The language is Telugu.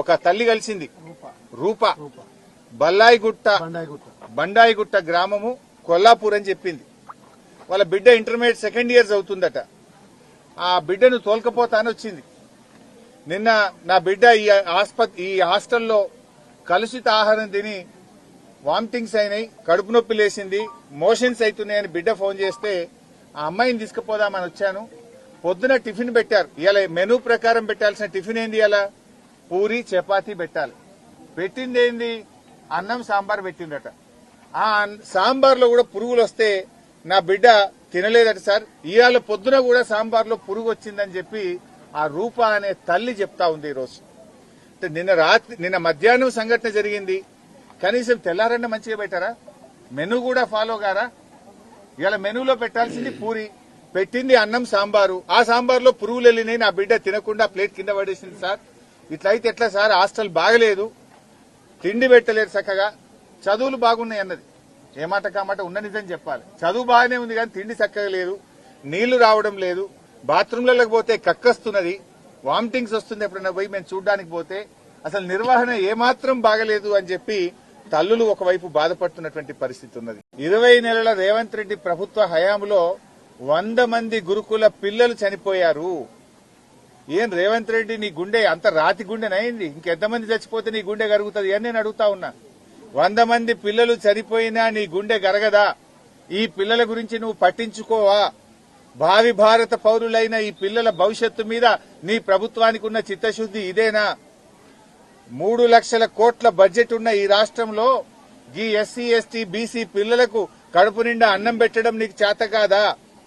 ఒక తల్లి కలిసింది రూప బండాయిగుట్ట గ్రామము కొల్లాపూర్ అని చెప్పింది. వాళ్ళ బిడ్డ ఇంటర్మీడియట్ సెకండ్ ఇయర్ చదువుతుందట. ఆ బిడ్డను తోలుకపోతానని వచ్చింది. నిన్న నా బిడ్డ ఈ హాస్టల్లో కలుషిత ఆహారం తిని వామిటింగ్స్ అయినాయి, కడుపు నొప్పి లేసింది, మోషన్స్ అవుతున్నాయని బిడ్డ ఫోన్ చేస్తే ఆ అమ్మాయిని తీసుకుపోదామని వచ్చాను. పొద్దున టిఫిన్ పెట్టారు. ఇలా మెనూ ప్రకారం పెట్టాల్సిన టిఫిన్ ఏంది? ఇలా పూరి చపాతీ పెట్టాలి. పెట్టింది ఏంది? అన్నం సాంబార్ పెట్టిందట. ఆ సాంబార్లో కూడా పురుగులు వస్తే నా బిడ్డ తినలేదట సార్. ఇవాళ పొద్దున కూడా సాంబార్లో పురుగు వచ్చిందని చెప్పి ఆ రూప అనే తల్లి చెప్తా ఉంది. ఈరోజు నిన్న మధ్యాహ్నం సంఘటన జరిగింది. కనీసం తెల్లారన్న మంచిగా పెట్టారా? మెనూ కూడా ఫాలో గారా? ఇవాళ మెనూలో పెట్టాల్సింది పూరి, పెట్టింది అన్నం సాంబారు. ఆ సాంబార్లో పురుగులు వెళ్ళినాయి, నా బిడ్డ తినకుండా ప్లేట్ కింద పడేసింది సార్. ఇట్లయితే ఎట్లా సార్? హాస్టల్ బాగలేదు, తిండి పెట్టలేరు చక్కగా, చదువులు బాగున్నాయి అన్నది. ఏ మాట కామాట ఉన్న నిజం చెప్పాలి. చదువు బాగానే ఉంది కానీ తిండి చక్కగా లేదు, నీళ్లు రావడం లేదు, బాత్రూంలకు పోతే కక్కస్తున్నది, వామిటింగ్స్ వస్తుంది. ఎప్పుడైనా పోయి మేము చూడ్డానికి పోతే అసలు నిర్వహణ ఏమాత్రం బాగలేదు అని చెప్పి తల్లులు ఒకవైపు బాధపడుతున్నటువంటి పరిస్థితి ఉన్నది. 20 నెలల రేవంత్ రెడ్డి ప్రభుత్వ హయాంలో 100 మంది గురుకుల పిల్లలు చనిపోయారు. ఏం రేవంత్ రెడ్డి, నీ గుండె అంత రాతి గుండెనైంది? ఇంకెంతమంది చచ్చిపోతే నీ గుండె గరుగుతుంది అని నేను అడుగుతా ఉన్నా. 100 మంది పిల్లలు చనిపోయినా నీ గుండె గరగదా? ఈ పిల్లల గురించి నువ్వు పట్టించుకోవా? భావి భారత పౌరులైన ఈ పిల్లల భవిష్యత్తు మీద నీ ప్రభుత్వానికి ఉన్న చిత్తశుద్ది ఇదేనా? 3 లక్షల కోట్ల బడ్జెట్ ఉన్న ఈ రాష్ట్రంలో ఈ ఎస్సీ, ఎస్టీ, బీసీ పిల్లలకు కడుపు నిండా అన్నం పెట్టడం నీకు చేత కాదా?